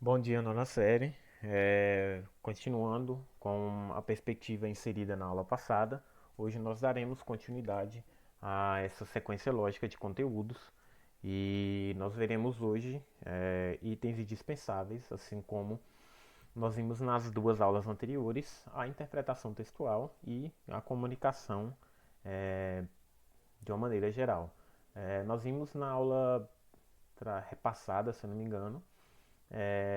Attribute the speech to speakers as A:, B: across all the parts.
A: Bom dia, nona série. Continuando com a perspectiva inserida na aula passada, hoje nós daremos continuidade a essa sequência lógica de conteúdos e nós veremos hoje itens indispensáveis, assim como nós vimos nas duas aulas anteriores, a interpretação textual e a comunicação de uma maneira geral. Nós vimos na aula repassada, se eu não me engano,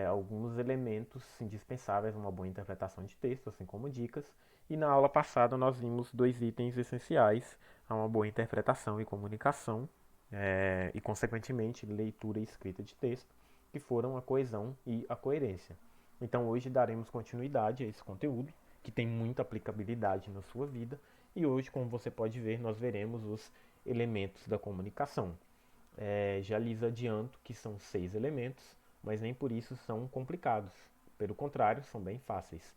A: alguns elementos indispensáveis a uma boa interpretação de texto, assim como dicas. E na aula passada nós vimos dois itens essenciais a uma boa interpretação e comunicação, e consequentemente leitura e escrita de texto, que foram a coesão e a coerência. Então hoje daremos continuidade a esse conteúdo, que tem muita aplicabilidade na sua vida, e hoje, como você pode ver, nós veremos os elementos da comunicação. Já lhes adianto que são 6 elementos, mas nem por isso são complicados. Pelo contrário, são bem fáceis.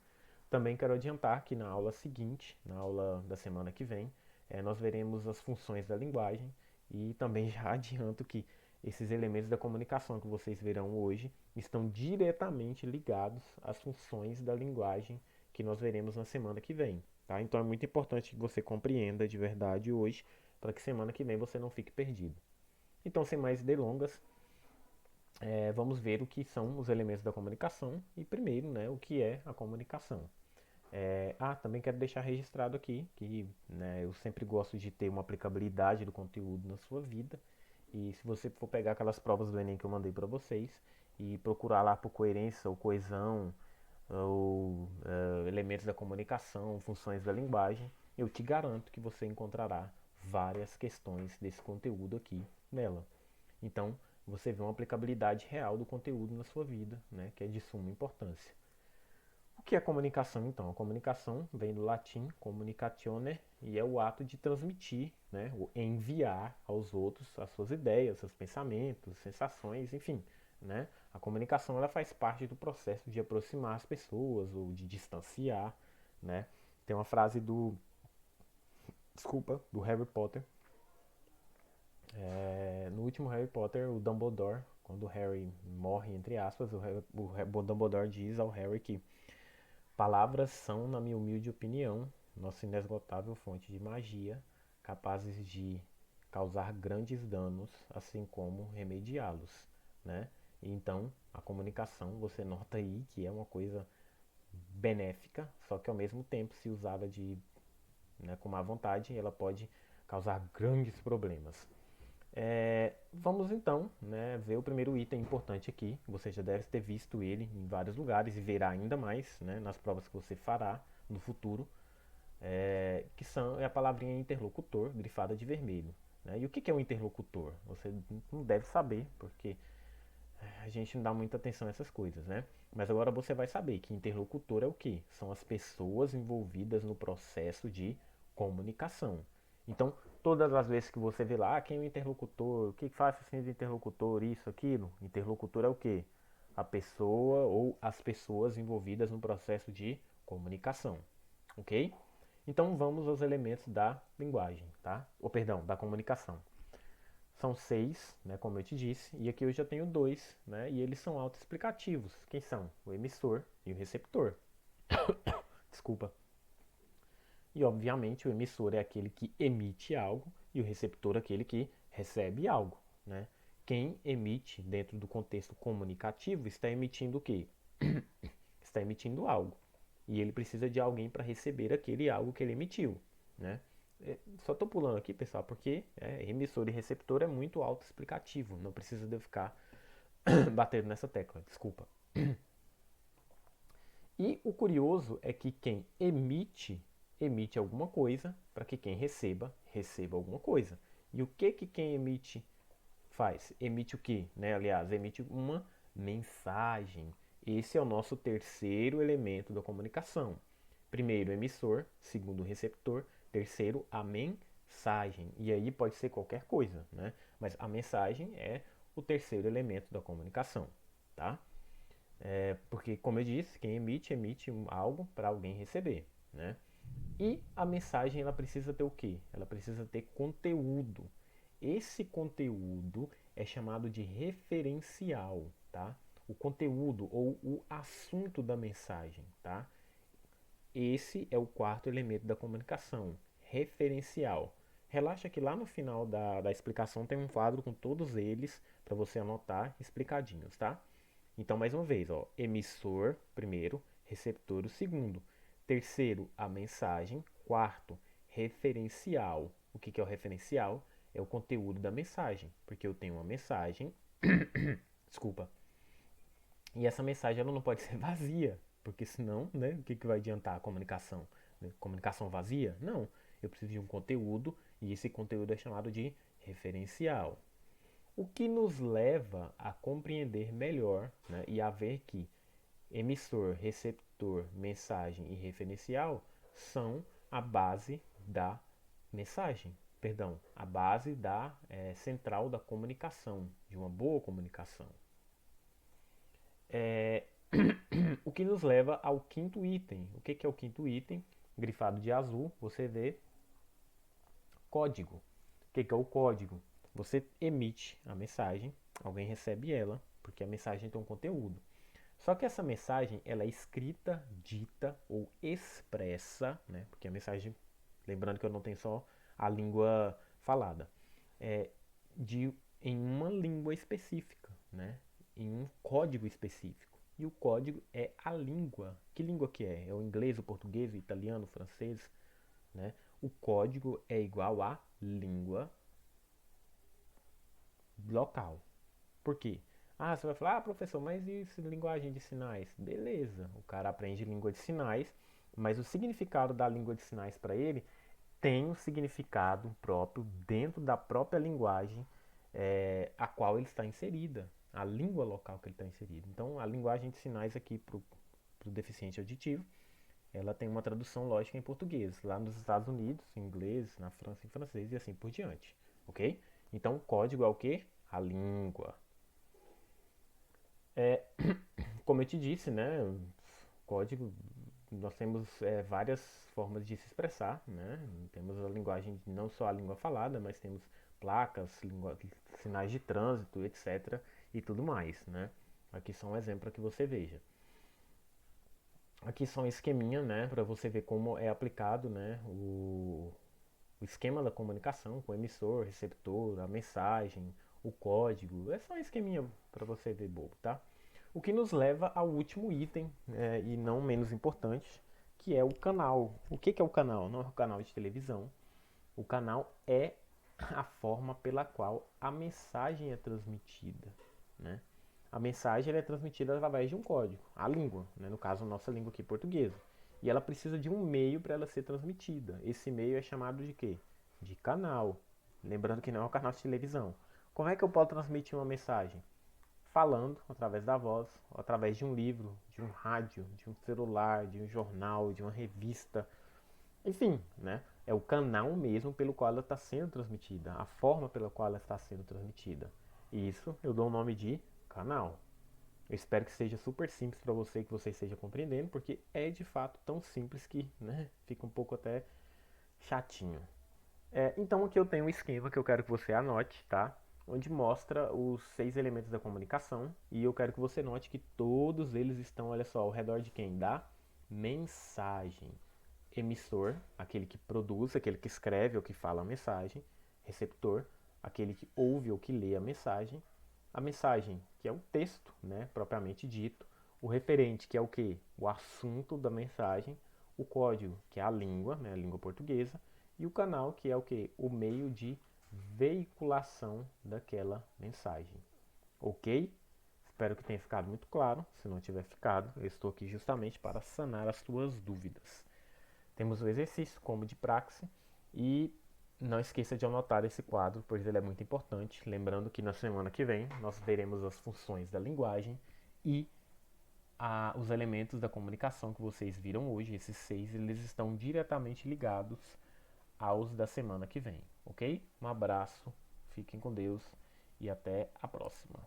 A: Também quero adiantar que na aula seguinte, na aula da semana que vem, nós veremos as funções da linguagem e também já adianto que esses elementos da comunicação que vocês verão hoje estão diretamente ligados às funções da linguagem que nós veremos na semana que vem. Tá? Então é muito importante que você compreenda de verdade hoje, para que semana que vem você não fique perdido. Então, sem mais delongas, vamos ver o que são os elementos da comunicação e primeiro, né, o que é a comunicação. Também quero deixar registrado aqui que, né, eu sempre gosto de ter uma aplicabilidade do conteúdo na sua vida. E se você for pegar aquelas provas do Enem que eu mandei para vocês e procurar lá por coerência ou coesão ou elementos da comunicação, funções da linguagem, eu te garanto que você encontrará várias questões desse conteúdo aqui nela. Então, você vê uma aplicabilidade real do conteúdo na sua vida, né, que é de suma importância. O que é comunicação, então? A comunicação vem do latim communicatione e é o ato de transmitir, né, ou enviar aos outros as suas ideias, seus pensamentos, sensações, enfim. Né? A comunicação ela faz parte do processo de aproximar as pessoas ou de distanciar. Né? Tem uma frase do Harry Potter. No último Harry Potter, o Dumbledore, quando o Harry morre, entre aspas, o Dumbledore diz ao Harry que palavras são, na minha humilde opinião, nossa inesgotável fonte de magia, capazes de causar grandes danos, assim como remediá-los, né? Então, a comunicação, você nota aí que é uma coisa benéfica, só que ao mesmo tempo, se usada com má vontade, ela pode causar grandes problemas. Vamos então, né, ver o primeiro item importante aqui. Você já deve ter visto ele em vários lugares e verá ainda mais, né, nas provas que você fará no futuro, é a palavrinha interlocutor, grifada de vermelho. Né? E o que é um interlocutor? Você não deve saber, porque a gente não dá muita atenção a essas coisas, né? Mas agora você vai saber que interlocutor é o que? São as pessoas envolvidas no processo de comunicação. Então, todas as vezes que você vê lá, quem é o interlocutor, o que faz assim de interlocutor, isso, aquilo, interlocutor é o que? A pessoa ou as pessoas envolvidas no processo de comunicação, ok? Então vamos aos elementos da linguagem, tá? Ou perdão, da comunicação. São 6, né, como eu te disse, e aqui eu já tenho dois, né, e eles são autoexplicativos. Quem são? O emissor e o receptor. Desculpa. E obviamente o emissor é aquele que emite algo e o receptor é aquele que recebe algo. Né? Quem emite dentro do contexto comunicativo está emitindo o quê? Está emitindo algo. E ele precisa de alguém para receber aquele algo que ele emitiu. Né? Só estou pulando aqui, pessoal, porque emissor e receptor é muito autoexplicativo. Não precisa de eu ficar batendo nessa tecla, desculpa. E o curioso é que quem emite, emite alguma coisa para que quem receba, receba alguma coisa. E o que quem emite faz? Emite o que? Né? Aliás, emite uma mensagem. Esse é o nosso terceiro elemento da comunicação. Primeiro, emissor. Segundo, receptor. Terceiro, a mensagem. E aí pode ser qualquer coisa, né? Mas a mensagem é o terceiro elemento da comunicação, tá? Porque, como eu disse, quem emite, emite algo para alguém receber, né? E a mensagem, ela precisa ter o quê? Ela precisa ter conteúdo. Esse conteúdo é chamado de referencial, tá? o conteúdo ou o assunto da mensagem, tá? Esse é o quarto elemento da comunicação, referencial. Relaxa que lá no final da explicação tem um quadro com todos eles para você anotar explicadinhos, tá? Então, mais uma vez, ó, emissor, primeiro, receptor, o segundo. Terceiro, a mensagem. Quarto, referencial. O que é o referencial? É o conteúdo da mensagem, porque eu tenho uma mensagem, desculpa, e essa mensagem ela não pode ser vazia, porque senão, né, o que vai adiantar a comunicação? Comunicação vazia? Não. Eu preciso de um conteúdo e esse conteúdo é chamado de referencial. O que nos leva a compreender melhor, né, e a ver que emissor, receptor, mensagem e referencial são a base da mensagem, perdão, a base da central da comunicação, de uma boa comunicação. É, o que nos leva ao quinto item. O que é o quinto item? Grifado de azul, você vê código. O que é o código? Você emite a mensagem, alguém recebe ela, porque a mensagem tem um conteúdo. Só que essa mensagem ela é escrita, dita ou expressa, né? Porque a mensagem, lembrando que eu não tenho só a língua falada, é de em uma língua específica, né? Em um código específico. E o código é a língua. Que língua que é? É o inglês, o português, o italiano, o francês, né? O código é igual à língua local. Por quê? Ah, você vai falar, ah, professor, mas e linguagem de sinais? Beleza, o cara aprende língua de sinais, mas o significado da língua de sinais para ele tem um significado próprio dentro da própria linguagem a qual ele está inserida, a língua local que ele está inserido. Então, a linguagem de sinais aqui para o deficiente auditivo, ela tem uma tradução lógica em português. Lá nos Estados Unidos, em inglês, na França, em francês e assim por diante. Ok? Então, o código é o que? A língua. Como eu te disse, né? Código, nós temos várias formas de se expressar, né? Temos a linguagem, não só a língua falada, mas temos placas, sinais de trânsito, etc. e tudo mais, né? Aqui só um exemplo para que você veja. Aqui só um esqueminha, né? Para você ver como é aplicado, né? O esquema da comunicação com o emissor, receptor, a mensagem, o código. É só um esqueminha para você ver bobo, tá? O que nos leva ao último item, e não menos importante, que é o canal. O que é o canal? Não é o canal de televisão. O canal é a forma pela qual a mensagem é transmitida, né? A mensagem é transmitida através de um código, a língua, né? No caso, a nossa língua aqui portuguesa. E ela precisa de um meio para ela ser transmitida. Esse meio é chamado de quê? De canal. Lembrando que não é um canal de televisão. Como é que eu posso transmitir uma mensagem? Falando através da voz, ou através de um livro, de um rádio, de um celular, de um jornal, de uma revista, enfim, né? É o canal mesmo pelo qual ela está sendo transmitida, a forma pela qual ela está sendo transmitida. E isso eu dou o nome de canal. Eu espero que seja super simples para você, que você esteja compreendendo, porque é de fato tão simples que, né, fica um pouco até chatinho. Então aqui eu tenho um esquema que eu quero que você anote, tá? Onde mostra os 6 elementos da comunicação e eu quero que você note que todos eles estão, olha só, ao redor de quem? Da mensagem. Emissor, aquele que produz, aquele que escreve ou que fala a mensagem. Receptor, aquele que ouve ou que lê a mensagem. A mensagem, que é o texto, né, propriamente dito. O referente, que é o que? O assunto da mensagem. O código, que é a língua, né, a língua portuguesa. E o canal, que é o que? O meio de veiculação daquela mensagem. Ok? Espero que tenha ficado muito claro. Se não tiver ficado, eu estou aqui justamente para sanar as suas dúvidas. Temos o exercício como de praxe e não esqueça de anotar esse quadro, pois ele é muito importante. Lembrando que na semana que vem nós veremos as funções da linguagem e os elementos da comunicação que vocês viram hoje. Esses 6 eles estão diretamente ligados aos da semana que vem, ok? Um abraço, fiquem com Deus e até a próxima.